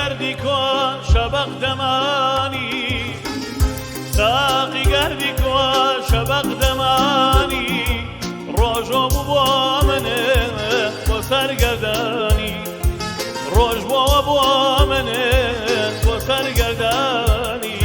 گردی کوا شبق دمانی ساقی گردی کوا شبق دمانی روجو بو منه و سرگردانی روج بو منه و سرگردانی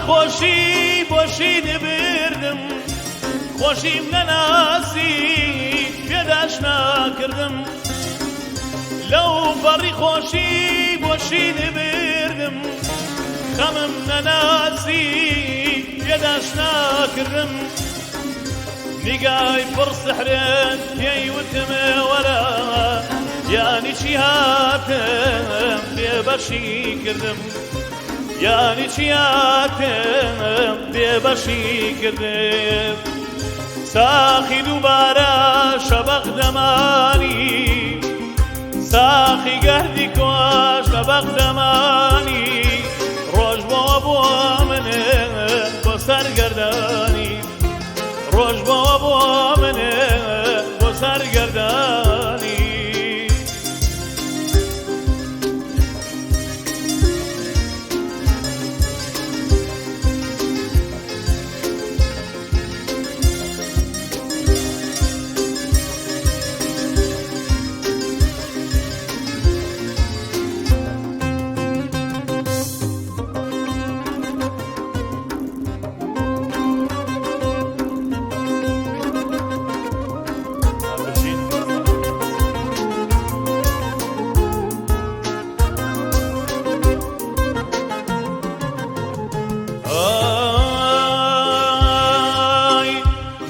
خوشی باشی نبردم خوشیم نناسی پیداش نکردم لو بری خوشی باشی نبردم خمم نناسی پیداش نکردم نگای پر سحرن پی وتم ولا یعنی چی هاتم بێبەشی کردم یعنی چی هاتم بێبەشی کردم ساخی دووبارە شەبەق دەمانی ساخی گەردی کوا شەبەق دەمانی ڕۆژ بۆ منێ بۆ سەرگەردانی ڕۆژ بۆ منێ بۆ سەرگەردانی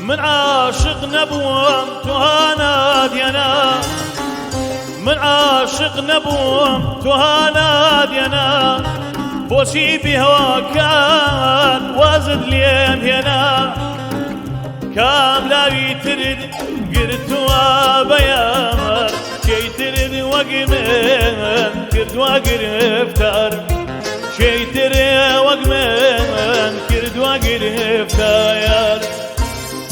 من عاشق نبوم تو هانادينا من عاشق نبوم تو هانادينا بوشي بهوا كان وازد لين هنا كاملا يترد قرتوا بيامر شي ترد وقمن كرد وقرفتار شي ترد وقمن كرد وقرفتار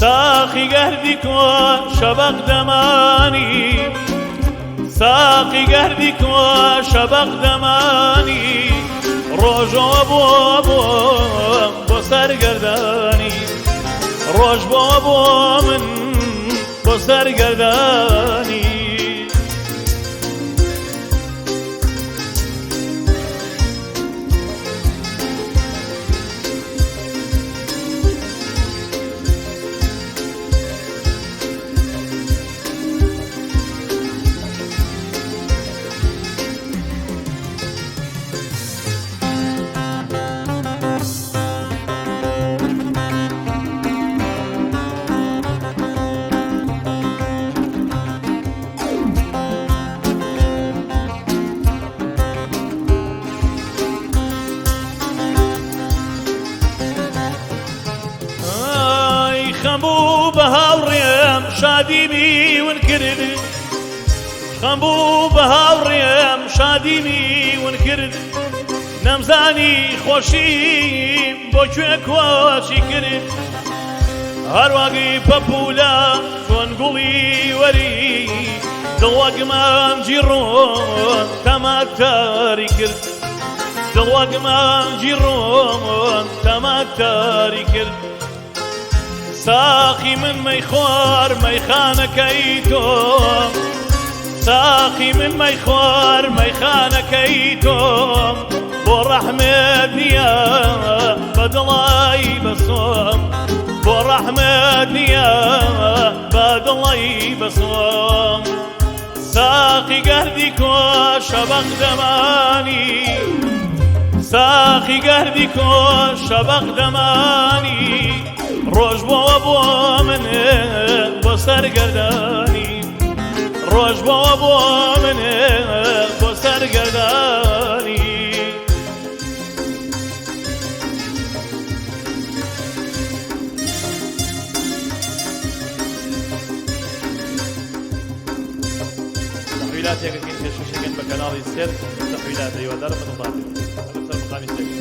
ساقي قهدي كوا شبق دماني ساقي قهدي كوا شبق دماني روجو بو سرگرداني روج بو من بو سرگرداني خنبو بهاوريم شاديني ونكرد خنبو بهاوريم شاديني ونكرد نمزاني خوشيم بوچوك واشي كرد هرواقي بابولا تونقولي وري دلواق ما نجيرون تماك تاري كرد دلواق ما نجيرون تماك تاري كرد ساقي من ميخوار ميخانك ايتو ساقي من ميخوار ميخانەکەی تۆم بۆ ڕەحمت نییە بەدڵی بەسۆم بۆ ڕەحمت نییە بەدڵی بەسۆم ساقی گەردی کۆشە بەغدەمانی ساقی گەردی کۆشە بەغدەمانی ڕۆژ بۆوە بۆ من بۆ سەرگەردانی ڕۆژ بۆوە بۆ من بۆ سەرگەردانی تحویلاتێکەکەین پێشکەشەکەن بە کەناڵی سێر تحویلات هیوادارم بەدڵدارێت لەسەر مقامی سێر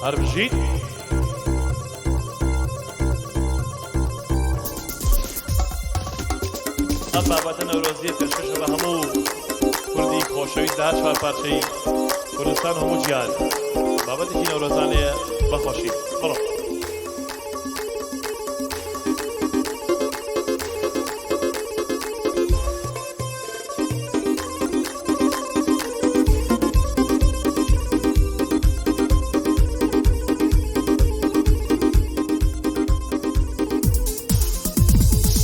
هەر بژیت ئەم بابەتە نەورۆزیە پێشکەشە بە هەموو کوردی خۆشەویست داهات چوار پارچەی کوردستان و هەموو جیهان بابەتێکی نەورۆزانەیە بەخۆشی بڕۆ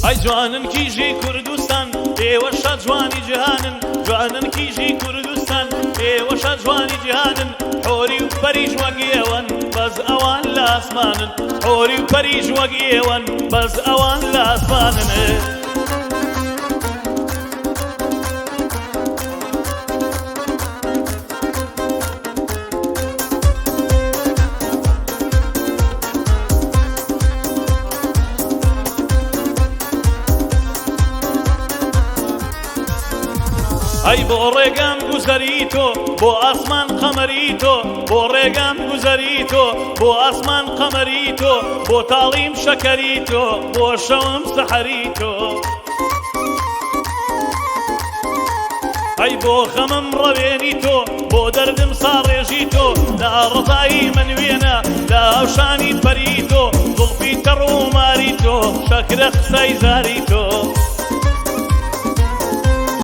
ئەی جوانن کیژی کوردستان ئێوەشە جوانی جیهانن جوانن کیژی کوردستان ئێوەشە جوانی جیهانن حۆری و پەریژ وەک ئێوەن بەس ئەوان لە ئاسمانن حۆری و پەریژ وەک ئێوەن بەس ئەوان لە ئاسمانن ئەی بۆ ڕێگام گوزەری تۆ بۆ ئاسمان قەمەری تۆ بۆ ڕێگام گوزەری تۆ بۆ ئاسمان قەمەری تۆ بۆ تاڵیم شەکەری تۆ بۆ شەوم سەحەری تۆ ئەی بۆ خەمم ڕەوێنی تۆ بۆ دەردم ساڕێژی تۆ لە ڕزایی من وێنە لە ئەوشانی پەری تۆ زوڵفی تەڕ و ماری تۆ شەکرە قسەی زاری تۆ